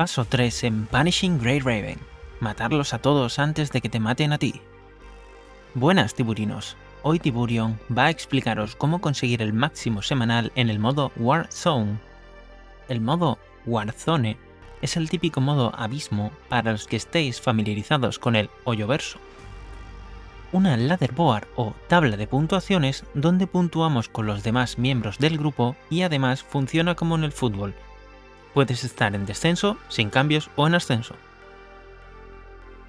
Paso 3 en Punishing Grey Raven. Matarlos a todos antes de que te maten a ti. Buenas, tiburinos. Hoy Tiburion va a explicaros cómo conseguir el máximo semanal en el modo Warzone. El modo Warzone es el típico modo abismo para los que estéis familiarizados con el Hoyoverso. Una leaderboard o tabla de puntuaciones donde puntuamos con los demás miembros del grupo y además funciona como en el fútbol. Puedes estar en descenso, sin cambios o en ascenso.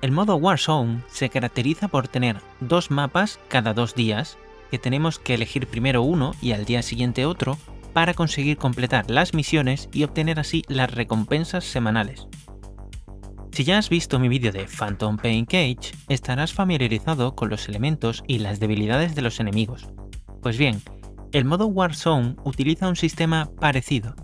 El modo Warzone se caracteriza por tener dos mapas cada 2 días, que tenemos que elegir primero uno y al día siguiente otro para conseguir completar las misiones y obtener así las recompensas semanales. Si ya has visto mi vídeo de Phantom Pain Cage, estarás familiarizado con los elementos y las debilidades de los enemigos. Pues bien, el modo Warzone utiliza un sistema parecido.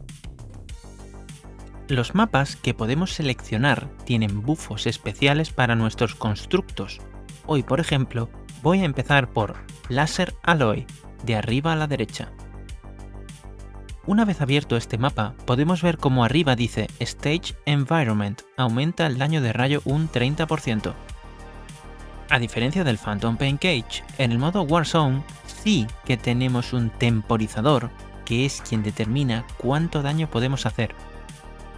Los mapas que podemos seleccionar tienen bufos especiales para nuestros constructos. Hoy, por ejemplo, voy a empezar por Laser Alloy, de arriba a la derecha. Una vez abierto este mapa, podemos ver como arriba dice Stage Environment, aumenta el daño de rayo un 30%. A diferencia del Phantom Pain Cage, en el modo Warzone sí que tenemos un temporizador, que es quien determina cuánto daño podemos hacer,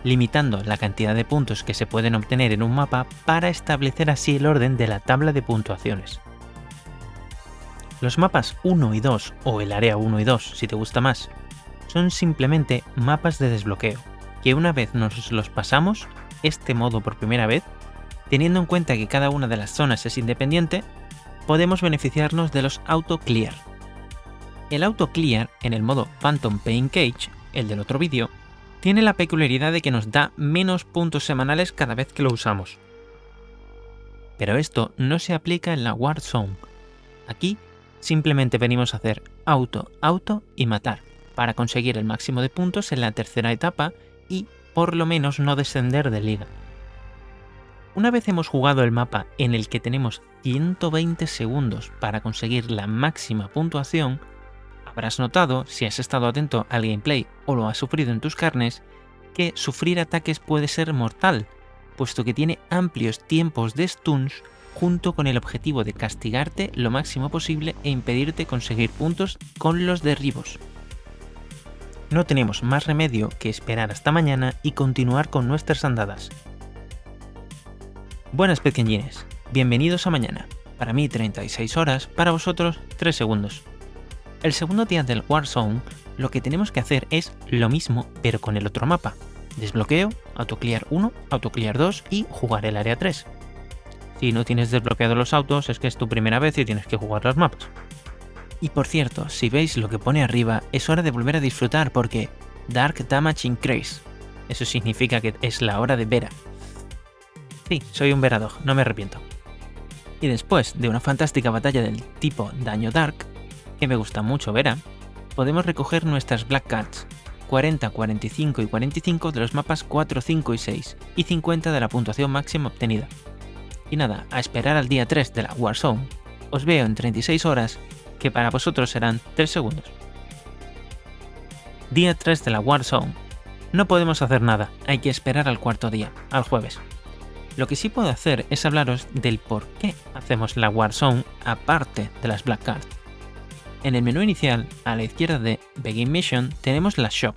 limitando la cantidad de puntos que se pueden obtener en un mapa para establecer así el orden de la tabla de puntuaciones. Los mapas 1 y 2, o el área 1 y 2 si te gusta más, son simplemente mapas de desbloqueo, que una vez nos los pasamos, este modo por primera vez, teniendo en cuenta que cada una de las zonas es independiente, podemos beneficiarnos de los auto-clear. El auto-clear en el modo Phantom Pain Cage, el del otro vídeo, tiene la peculiaridad de que nos da menos puntos semanales cada vez que lo usamos. Pero esto no se aplica en la Warzone. Aquí simplemente venimos a hacer auto y matar, para conseguir el máximo de puntos en la tercera etapa y por lo menos no descender de liga. Una vez hemos jugado el mapa en el que tenemos 120 segundos para conseguir la máxima puntuación, habrás notado, si has estado atento al gameplay o lo has sufrido en tus carnes, que sufrir ataques puede ser mortal, puesto que tiene amplios tiempos de stuns junto con el objetivo de castigarte lo máximo posible e impedirte conseguir puntos con los derribos. No tenemos más remedio que esperar hasta mañana y continuar con nuestras andadas. Buenas pequeñines, bienvenidos a mañana. Para mí 36 horas, para vosotros 3 segundos. El segundo día del Warzone, lo que tenemos que hacer es lo mismo pero con el otro mapa. Desbloqueo, autoclear 1, autoclear 2 y jugar el área 3. Si no tienes desbloqueados los autos es que es tu primera vez y tienes que jugar los mapas. Y por cierto, si veis lo que pone arriba, es hora de volver a disfrutar porque Dark Damage Increase. Eso significa que es la hora de Vera. Sí, soy un Veradog, no me arrepiento. Y después de una fantástica batalla del tipo Daño Dark, que me gusta mucho Vera, podemos recoger nuestras Black Cards, 40, 45 y 45 de los mapas 4, 5 y 6, y 50 de la puntuación máxima obtenida. Y nada, a esperar al día 3 de la Warzone. Os veo en 36 horas, que para vosotros serán 3 segundos. Día 3 de la Warzone. No podemos hacer nada, hay que esperar al cuarto día, al jueves. Lo que sí puedo hacer es hablaros del por qué hacemos la Warzone aparte de las Black Cards. En el menú inicial, a la izquierda de Begin Mission, tenemos la Shop.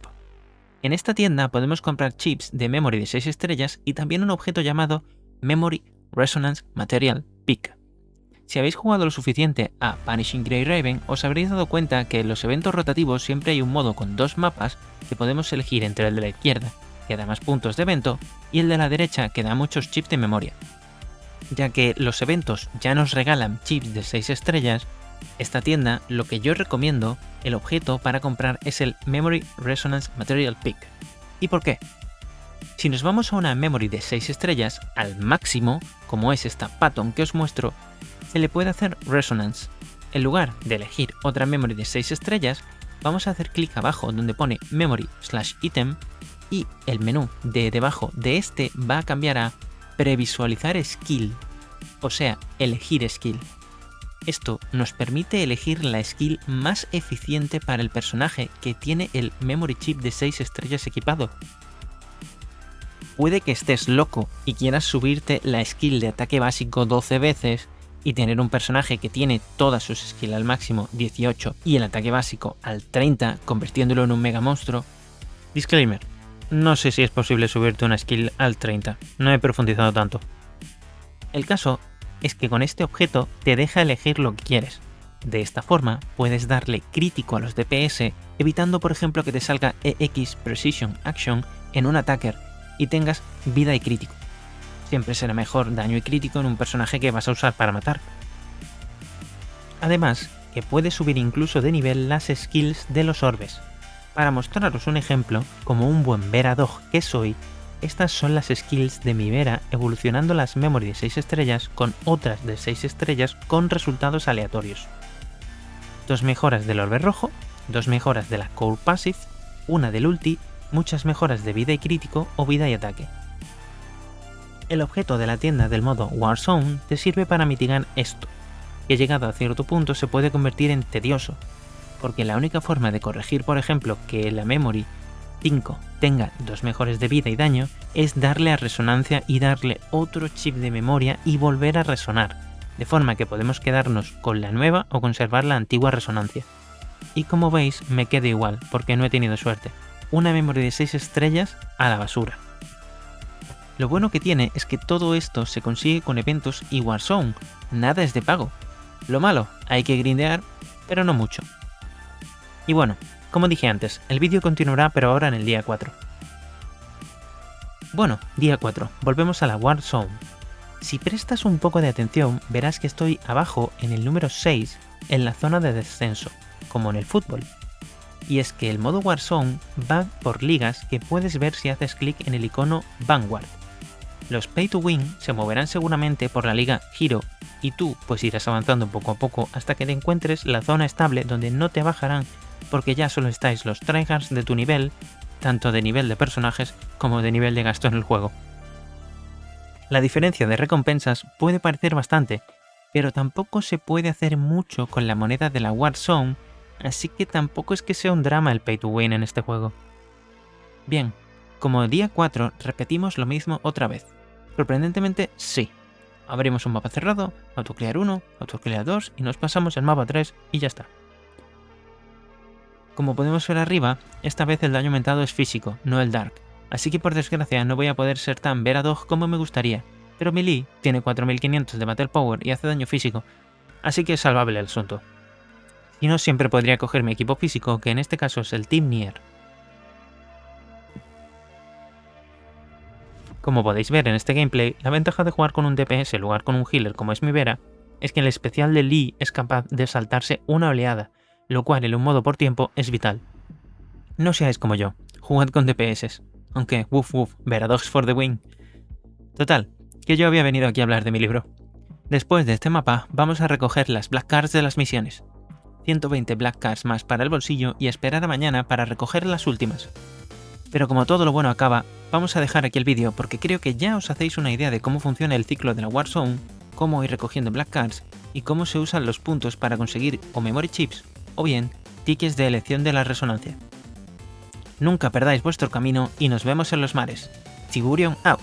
En esta tienda podemos comprar chips de memory de 6 estrellas y también un objeto llamado Memory Resonance Material Pick. Si habéis jugado lo suficiente a Punishing Grey Raven, os habréis dado cuenta que en los eventos rotativos siempre hay un modo con 2 mapas que podemos elegir entre el de la izquierda, que da más puntos de evento, y el de la derecha, que da muchos chips de memoria. Ya que los eventos ya nos regalan chips de 6 estrellas, esta tienda, lo que yo recomiendo, el objeto para comprar es el Memory Resonance Material Pick. ¿Y por qué? Si nos vamos a una memory de 6 estrellas, al máximo, como es esta Patton que os muestro, se le puede hacer Resonance. En lugar de elegir otra memory de 6 estrellas, vamos a hacer clic abajo donde pone Memory/Item y el menú de debajo de este va a cambiar a Previsualizar Skill, o sea, elegir skill. Esto nos permite elegir la skill más eficiente para el personaje que tiene el Memory Chip de 6 estrellas equipado. puede que estés loco y quieras subirte la skill de ataque básico 12 veces y tener un personaje que tiene todas sus skills al máximo 18 y el ataque básico al 30, convirtiéndolo en un mega monstruo. Disclaimer, no sé si es posible subirte una skill al 30, no he profundizado tanto. El caso es que con este objeto te deja elegir lo que quieres. De esta forma puedes darle crítico a los DPS, evitando por ejemplo que te salga EX Precision Action en un attacker y tengas vida y crítico. Siempre será mejor daño y crítico en un personaje que vas a usar para matar. Además, que puedes subir incluso de nivel las skills de los orbes. Para mostraros un ejemplo, como un buen Vera Dog que soy, estas son las skills de mi Vera evolucionando las memory de 6 estrellas con otras de 6 estrellas con resultados aleatorios. 2 mejoras del orbe rojo, 2 mejoras de la Core Passive, una del ulti, muchas mejoras de vida y crítico o vida y ataque. El objeto de la tienda del modo Warzone te sirve para mitigar esto, que llegado a cierto punto se puede convertir en tedioso, porque la única forma de corregir por ejemplo que la memory 5 tenga 2 mejores de vida y daño es darle a resonancia y darle otro chip de memoria y volver a resonar, de forma que podemos quedarnos con la nueva o conservar la antigua resonancia. Y como veis me queda igual porque no he tenido suerte, una memory de 6 estrellas a la basura. Lo bueno que tiene es que todo esto se consigue con eventos y Warzone, nada es de pago. Lo malo, hay que grindear, pero no mucho. Y bueno, como dije antes, el vídeo continuará pero ahora en el día 4. Bueno, día 4, volvemos a la Warzone. Si prestas un poco de atención, verás que estoy abajo en el número 6 en la zona de descenso, como en el fútbol. Y es que el modo Warzone va por ligas que puedes ver si haces clic en el icono Vanguard. Los Pay to Win se moverán seguramente por la liga Hero y tú pues irás avanzando poco a poco hasta que te encuentres la zona estable donde no te bajarán porque ya solo estáis los tryhards de tu nivel, tanto de nivel de personajes como de nivel de gasto en el juego. La diferencia de recompensas puede parecer bastante, pero tampoco se puede hacer mucho con la moneda de la Warzone, así que tampoco es que sea un drama el Pay to Win en este juego. Bien, como día 4 repetimos lo mismo otra vez. Sorprendentemente sí. Abrimos un mapa cerrado, autoclear 1, autoclear 2 y nos pasamos al mapa 3 y ya está. Como podemos ver arriba, esta vez el daño aumentado es físico, no el dark, así que por desgracia no voy a poder ser tan Vera Dog como me gustaría, pero mi Lee tiene 4500 de Battle Power y hace daño físico, así que es salvable el asunto. Si no, siempre podría coger mi equipo físico, que en este caso es el Team Nier. Como podéis ver en este gameplay, la ventaja de jugar con un DPS en lugar con un healer como es mi Vera, es que el especial de Lee es capaz de saltarse una oleada, lo cual en un modo por tiempo es vital. No seáis como yo, jugad con DPS, aunque woof woof, Vera Dogs for the win. Total, que yo había venido aquí a hablar de mi libro. Después de este mapa, vamos a recoger las Black Cards de las misiones. 120 Black Cards más para el bolsillo y esperar a mañana para recoger las últimas. Pero como todo lo bueno acaba, vamos a dejar aquí el vídeo porque creo que ya os hacéis una idea de cómo funciona el ciclo de la Warzone, cómo ir recogiendo Black Cards y cómo se usan los puntos para conseguir o Memory Chips o bien tickets de elección de la resonancia. Nunca perdáis vuestro camino y nos vemos en los mares. Tiburion out.